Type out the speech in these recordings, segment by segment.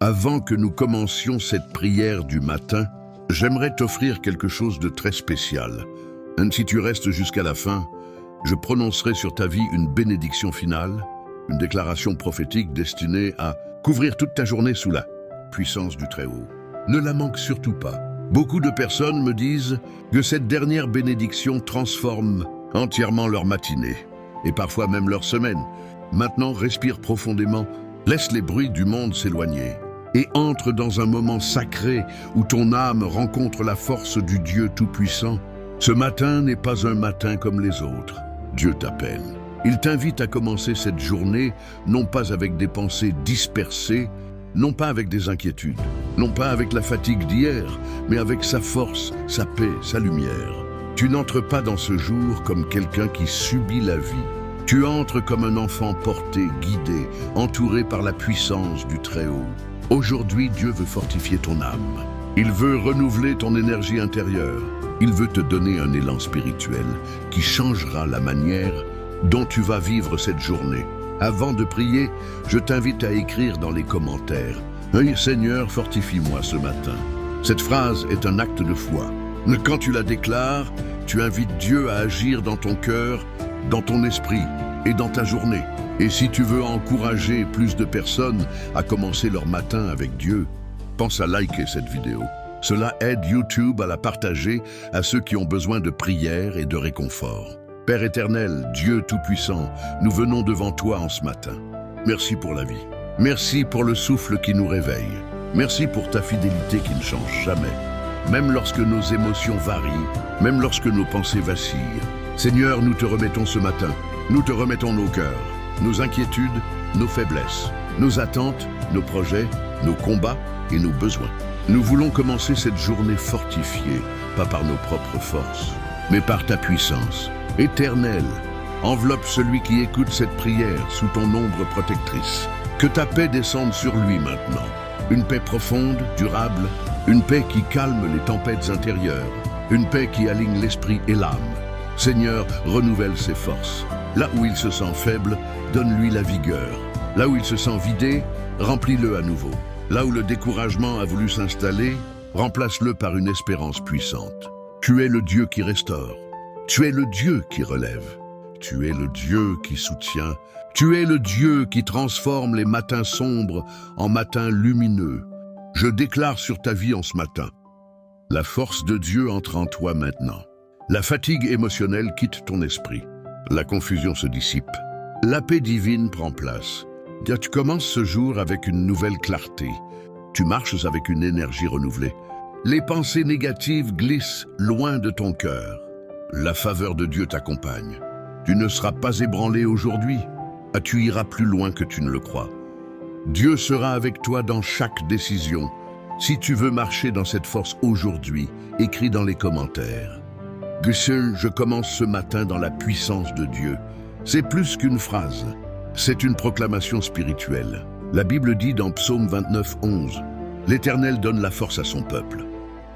Avant que nous commencions cette prière du matin, j'aimerais t'offrir quelque chose de très spécial. Si tu restes jusqu'à la fin, je prononcerai sur ta vie une bénédiction finale, une déclaration prophétique destinée à couvrir toute ta journée sous la puissance du Très-Haut. Ne la manque surtout pas. Beaucoup de personnes me disent que cette dernière bénédiction transforme entièrement leur matinée, et parfois même leur semaine. Maintenant, respire profondément, laisse les bruits du monde s'éloigner, et entre dans un moment sacré où ton âme rencontre la force du Dieu Tout-Puissant. Ce matin n'est pas un matin comme les autres. Dieu t'appelle. Il t'invite à commencer cette journée, non pas avec des pensées dispersées, non pas avec des inquiétudes, non pas avec la fatigue d'hier, mais avec sa force, sa paix, sa lumière. Tu n'entres pas dans ce jour comme quelqu'un qui subit la vie. Tu entres comme un enfant porté, guidé, entouré par la puissance du Très-Haut. Aujourd'hui, Dieu veut fortifier ton âme. Il veut renouveler ton énergie intérieure. Il veut te donner un élan spirituel qui changera la manière dont tu vas vivre cette journée. Avant de prier, je t'invite à écrire dans les commentaires « Hey Seigneur, fortifie-moi ce matin ». Cette phrase est un acte de foi. Quand tu la déclares, tu invites Dieu à agir dans ton cœur, dans ton esprit et dans ta journée. Et si tu veux encourager plus de personnes à commencer leur matin avec Dieu, pense à liker cette vidéo. Cela aide YouTube à la partager à ceux qui ont besoin de prière et de réconfort. Père éternel, Dieu Tout-Puissant, nous venons devant toi en ce matin. Merci pour la vie. Merci pour le souffle qui nous réveille. Merci pour ta fidélité qui ne change jamais. Même lorsque nos émotions varient, même lorsque nos pensées vacillent. Seigneur, nous te remettons ce matin. Nous te remettons nos cœurs, nos inquiétudes, nos faiblesses, nos attentes, nos projets, nos combats et nos besoins. Nous voulons commencer cette journée fortifiée, pas par nos propres forces, mais par ta puissance. Éternel, enveloppe celui qui écoute cette prière sous ton ombre protectrice. Que ta paix descende sur lui maintenant. Une paix profonde, durable, une paix qui calme les tempêtes intérieures, une paix qui aligne l'esprit et l'âme. Seigneur, renouvelle ses forces. Là où il se sent faible, donne-lui la vigueur. Là où il se sent vidé, remplis-le à nouveau. Là où le découragement a voulu s'installer, remplace-le par une espérance puissante. Tu es le Dieu qui restaure. Tu es le Dieu qui relève. Tu es le Dieu qui soutient. Tu es le Dieu qui transforme les matins sombres en matins lumineux. Je déclare sur ta vie en ce matin. La force de Dieu entre en toi maintenant. La fatigue émotionnelle quitte ton esprit. La confusion se dissipe. La paix divine prend place. Tu commences ce jour avec une nouvelle clarté. Tu marches avec une énergie renouvelée. Les pensées négatives glissent loin de ton cœur. La faveur de Dieu t'accompagne. Tu ne seras pas ébranlé aujourd'hui. Tu iras plus loin que tu ne le crois. Dieu sera avec toi dans chaque décision. Si tu veux marcher dans cette force aujourd'hui, écris dans les commentaires. Je commence ce matin dans la puissance de Dieu. C'est plus qu'une phrase. C'est une proclamation spirituelle. La Bible dit dans Psaume 29, 11, « L'Éternel donne la force à son peuple.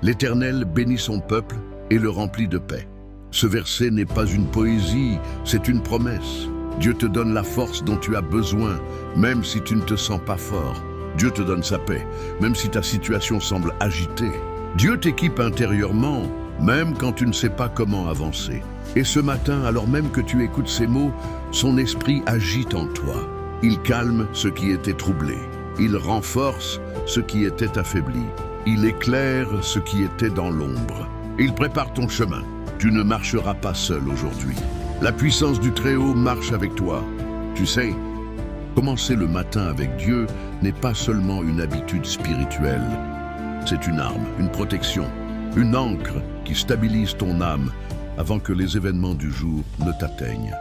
L'Éternel bénit son peuple et le remplit de paix. » Ce verset n'est pas une poésie, c'est une promesse. Dieu te donne la force dont tu as besoin, même si tu ne te sens pas fort. Dieu te donne sa paix, même si ta situation semble agitée. Dieu t'équipe intérieurement, même quand tu ne sais pas comment avancer. Et ce matin, alors même que tu écoutes ces mots, son esprit agite en toi. Il calme ce qui était troublé. Il renforce ce qui était affaibli. Il éclaire ce qui était dans l'ombre. Il prépare ton chemin. Tu ne marcheras pas seul aujourd'hui. La puissance du Très-Haut marche avec toi. Tu sais, commencer le matin avec Dieu n'est pas seulement une habitude spirituelle. C'est une arme, une protection, une ancre qui stabilise ton âme avant que les événements du jour ne t'atteignent.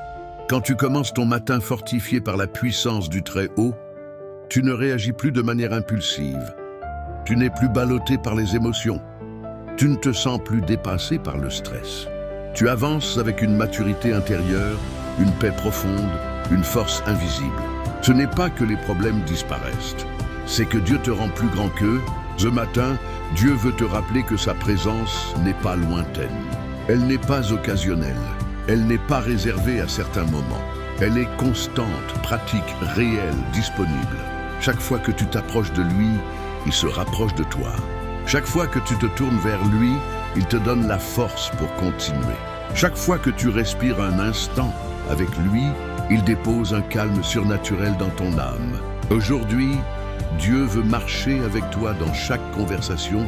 Quand tu commences ton matin fortifié par la puissance du Très-Haut, tu ne réagis plus de manière impulsive. Tu n'es plus ballotté par les émotions. Tu ne te sens plus dépassé par le stress. Tu avances avec une maturité intérieure, une paix profonde, une force invisible. Ce n'est pas que les problèmes disparaissent, c'est que Dieu te rend plus grand qu'eux. Ce matin, Dieu veut te rappeler que sa présence n'est pas lointaine. Elle n'est pas occasionnelle. Elle n'est pas réservée à certains moments. Elle est constante, pratique, réelle, disponible. Chaque fois que tu t'approches de lui, il se rapproche de toi. Chaque fois que tu te tournes vers lui, il te donne la force pour continuer. Chaque fois que tu respires un instant avec lui, il dépose un calme surnaturel dans ton âme. Aujourd'hui, Dieu veut marcher avec toi dans chaque conversation,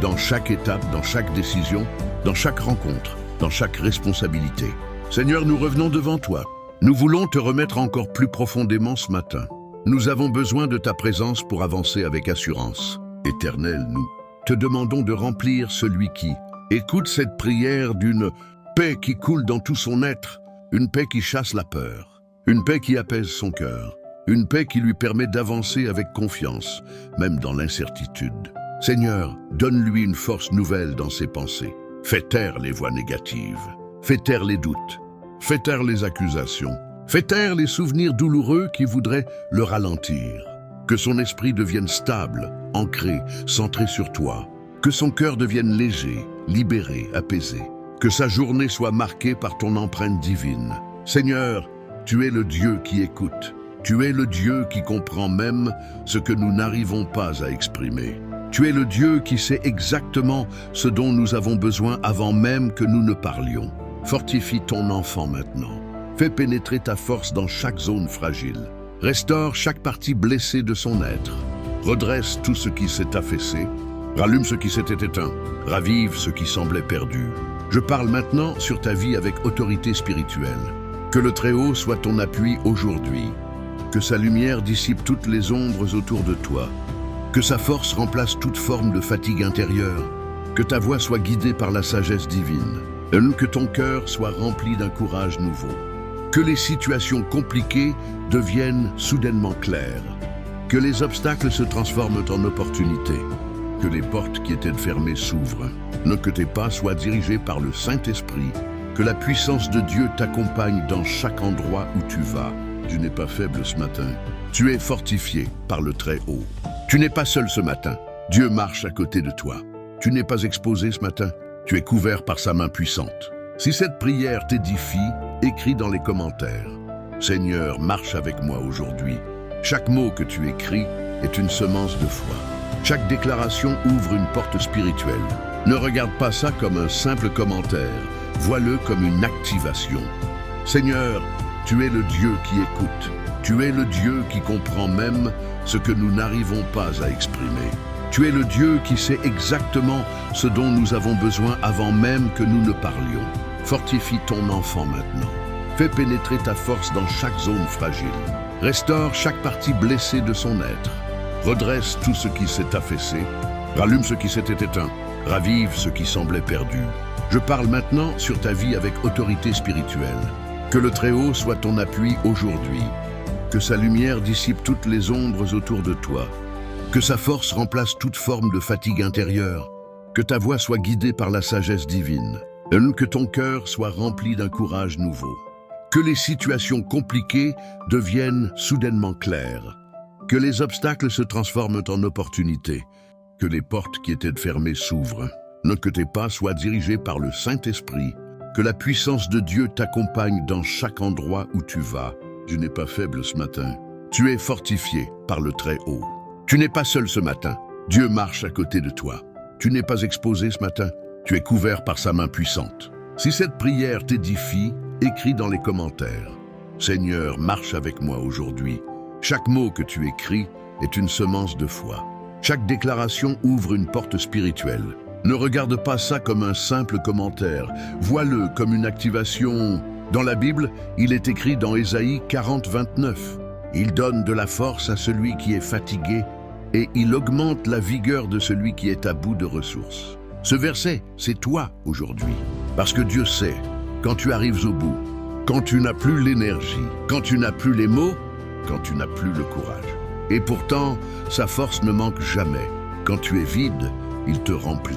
dans chaque étape, dans chaque décision, dans chaque rencontre, dans chaque responsabilité. Seigneur, nous revenons devant toi. Nous voulons te remettre encore plus profondément ce matin. Nous avons besoin de ta présence pour avancer avec assurance. Éternel, nous te demandons de remplir celui qui écoute cette prière d'une paix qui coule dans tout son être, une paix qui chasse la peur, une paix qui apaise son cœur, une paix qui lui permet d'avancer avec confiance, même dans l'incertitude. Seigneur, donne-lui une force nouvelle dans ses pensées. Fais taire les voix négatives, fais taire les doutes, fais taire les accusations, fais taire les souvenirs douloureux qui voudraient le ralentir. Que son esprit devienne stable, ancré, centré sur toi. Que son cœur devienne léger, libéré, apaisé. Que sa journée soit marquée par ton empreinte divine. Seigneur, tu es le Dieu qui écoute. Tu es le Dieu qui comprend même ce que nous n'arrivons pas à exprimer. Tu es le Dieu qui sait exactement ce dont nous avons besoin avant même que nous ne parlions. Fortifie ton enfant maintenant. Fais pénétrer ta force dans chaque zone fragile. Restaure chaque partie blessée de son être. Redresse tout ce qui s'est affaissé. Rallume ce qui s'était éteint. Ravive ce qui semblait perdu. Je parle maintenant sur ta vie avec autorité spirituelle. Que le Très-Haut soit ton appui aujourd'hui. Que sa lumière dissipe toutes les ombres autour de toi. Que sa force remplace toute forme de fatigue intérieure. Que ta voix soit guidée par la sagesse divine. Que ton cœur soit rempli d'un courage nouveau. Que les situations compliquées deviennent soudainement claires. Que les obstacles se transforment en opportunités. Que les portes qui étaient fermées s'ouvrent. Que tes pas soient dirigés par le Saint-Esprit. Que la puissance de Dieu t'accompagne dans chaque endroit où tu vas. Tu n'es pas faible ce matin. Tu es fortifié par le Très-Haut. Tu n'es pas seul ce matin. Dieu marche à côté de toi. Tu n'es pas exposé ce matin. Tu es couvert par sa main puissante. Si cette prière t'édifie, écris dans les commentaires. Seigneur, marche avec moi aujourd'hui. Chaque mot que tu écris est une semence de foi. Chaque déclaration ouvre une porte spirituelle. Ne regarde pas ça comme un simple commentaire. Vois-le comme une activation. Seigneur, tu es le Dieu qui écoute. Tu es le Dieu qui comprend même ce que nous n'arrivons pas à exprimer. Tu es le Dieu qui sait exactement ce dont nous avons besoin avant même que nous ne parlions. Fortifie ton enfant maintenant. Fais pénétrer ta force dans chaque zone fragile. Restaure chaque partie blessée de son être. Redresse tout ce qui s'est affaissé. Rallume ce qui s'était éteint. Ravive ce qui semblait perdu. Je parle maintenant sur ta vie avec autorité spirituelle. Que le Très-Haut soit ton appui aujourd'hui. Que sa lumière dissipe toutes les ombres autour de toi. Que sa force remplace toute forme de fatigue intérieure. Que ta voix soit guidée par la sagesse divine. Que ton cœur soit rempli d'un courage nouveau. Que les situations compliquées deviennent soudainement claires. Que les obstacles se transforment en opportunités. Que les portes qui étaient fermées s'ouvrent. Que tes pas soient dirigés par le Saint-Esprit. Que la puissance de Dieu t'accompagne dans chaque endroit où tu vas. Tu n'es pas faible ce matin. Tu es fortifié par le Très-Haut. Tu n'es pas seul ce matin. Dieu marche à côté de toi. Tu n'es pas exposé ce matin. Tu es couvert par sa main puissante. Si cette prière t'édifie, écris dans les commentaires. Seigneur, marche avec moi aujourd'hui. Chaque mot que tu écris est une semence de foi. Chaque déclaration ouvre une porte spirituelle. Ne regarde pas ça comme un simple commentaire. Vois-le comme une activation. Dans la Bible, il est écrit dans Ésaïe 40, 29. Il donne de la force à celui qui est fatigué et il augmente la vigueur de celui qui est à bout de ressources. Ce verset, c'est toi aujourd'hui. Parce que Dieu sait, quand tu arrives au bout, quand tu n'as plus l'énergie, quand tu n'as plus les mots, quand tu n'as plus le courage. Et pourtant, sa force ne manque jamais. Quand tu es vide, il te remplit.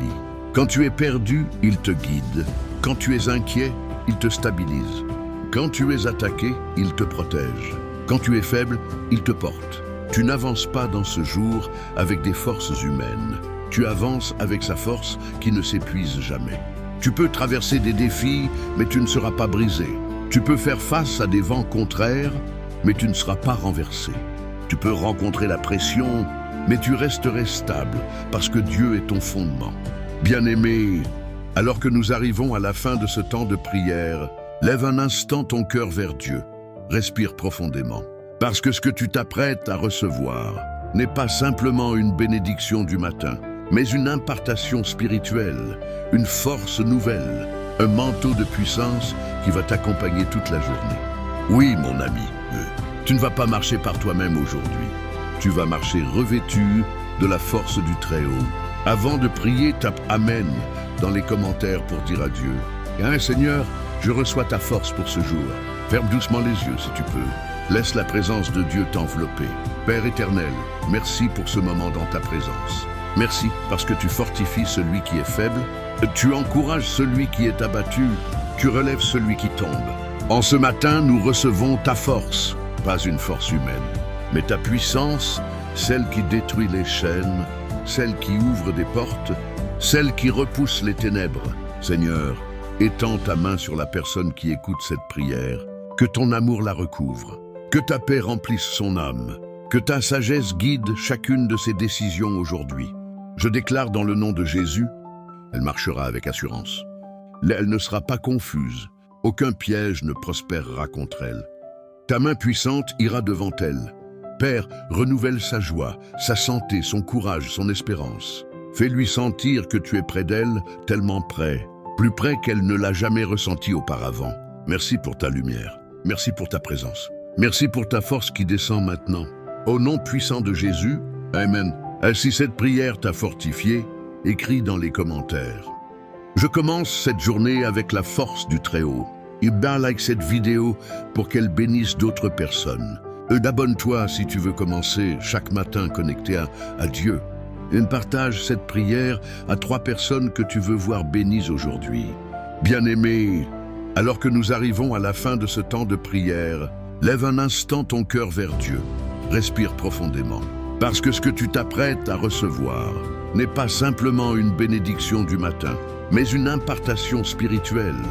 Quand tu es perdu, il te guide. Quand tu es inquiet, il te stabilise. Quand tu es attaqué, il te protège. Quand tu es faible, il te porte. Tu n'avances pas dans ce jour avec des forces humaines. Tu avances avec sa force qui ne s'épuise jamais. Tu peux traverser des défis, mais tu ne seras pas brisé. Tu peux faire face à des vents contraires, mais tu ne seras pas renversé. Tu peux rencontrer la pression, mais tu resterais stable parce que Dieu est ton fondement. Bien-aimé, alors que nous arrivons à la fin de ce temps de prière, lève un instant ton cœur vers Dieu. Respire profondément. Parce que ce que tu t'apprêtes à recevoir n'est pas simplement une bénédiction du matin, mais une impartation spirituelle, une force nouvelle, un manteau de puissance qui va t'accompagner toute la journée. Oui, mon ami, tu ne vas pas marcher par toi-même aujourd'hui. Tu vas marcher revêtu de la force du Très-Haut. Avant de prier, tape Amen dans les commentaires pour dire adieu. Et Seigneur, je reçois ta force pour ce jour. Ferme doucement les yeux si tu peux. Laisse la présence de Dieu t'envelopper. Père éternel, merci pour ce moment dans ta présence. Merci parce que tu fortifies celui qui est faible, tu encourages celui qui est abattu, tu relèves celui qui tombe. En ce matin, nous recevons ta force, pas une force humaine, mais ta puissance, celle qui détruit les chaînes, celle qui ouvre des portes, celle qui repousse les ténèbres. Seigneur, étends ta main sur la personne qui écoute cette prière, que ton amour la recouvre, que ta paix remplisse son âme, que ta sagesse guide chacune de ses décisions aujourd'hui. Je déclare dans le nom de Jésus, elle marchera avec assurance. Elle ne sera pas confuse, aucun piège ne prospérera contre elle. Ta main puissante ira devant elle. Père, renouvelle sa joie, sa santé, son courage, son espérance. Fais-lui sentir que tu es près d'elle, tellement près, plus près qu'elle ne l'a jamais ressenti auparavant. Merci pour ta lumière, merci pour ta présence, merci pour ta force qui descend maintenant. Au nom puissant de Jésus, Amen. Si cette prière t'a fortifié, écris dans les commentaires. Je commence cette journée avec la force du Très-Haut. Like cette vidéo pour qu'elle bénisse d'autres personnes. Abonne-toi si tu veux commencer chaque matin connecté à Dieu. Partage cette prière à 3 personnes que tu veux voir bénies aujourd'hui. Bien-aimé, alors que nous arrivons à la fin de ce temps de prière, lève un instant ton cœur vers Dieu. Respire profondément. Parce que ce que tu t'apprêtes à recevoir n'est pas simplement une bénédiction du matin, mais une impartation spirituelle,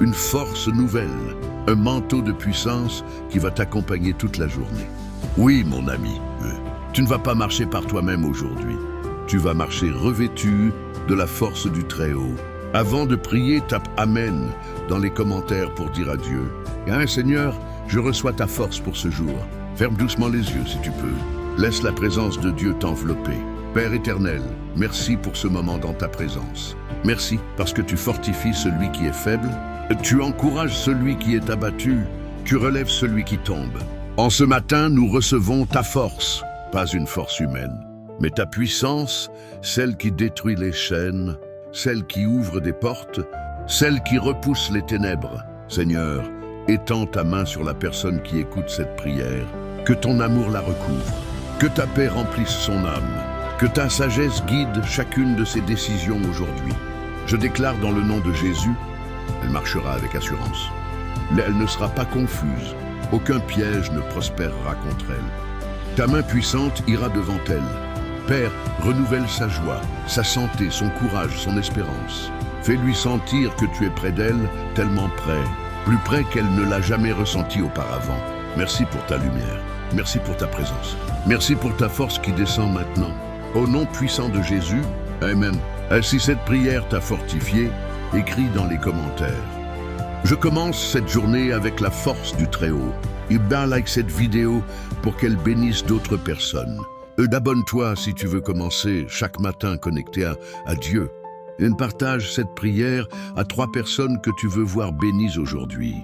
une force nouvelle, un manteau de puissance qui va t'accompagner toute la journée. Oui, mon ami, tu ne vas pas marcher par toi-même aujourd'hui. Tu vas marcher revêtu de la force du Très-Haut. Avant de prier, tape Amen dans les commentaires pour dire adieu. Et Seigneur, je reçois ta force pour ce jour. Ferme doucement les yeux si tu peux. Laisse la présence de Dieu t'envelopper. Père éternel, merci pour ce moment dans ta présence. Merci parce que tu fortifies celui qui est faible, tu encourages celui qui est abattu, tu relèves celui qui tombe. En ce matin, nous recevons ta force, pas une force humaine, mais ta puissance, celle qui détruit les chaînes, celle qui ouvre des portes, celle qui repousse les ténèbres. Seigneur, étends ta main sur la personne qui écoute cette prière, que ton amour la recouvre. Que ta paix remplisse son âme, que ta sagesse guide chacune de ses décisions aujourd'hui. Je déclare dans le nom de Jésus, elle marchera avec assurance. Elle ne sera pas confuse, aucun piège ne prospérera contre elle. Ta main puissante ira devant elle. Père, renouvelle sa joie, sa santé, son courage, son espérance. Fais-lui sentir que tu es près d'elle, tellement près, plus près qu'elle ne l'a jamais ressenti auparavant. Merci pour ta lumière. Merci pour ta présence. Merci pour ta force qui descend maintenant. Au nom puissant de Jésus, Amen. Si cette prière t'a fortifié, écris dans les commentaires. Je commence cette journée avec la force du Très-Haut. Like cette vidéo pour qu'elle bénisse d'autres personnes. Abonne-toi si tu veux commencer chaque matin connecté à Dieu. Partage cette prière à 3 personnes que tu veux voir bénies aujourd'hui.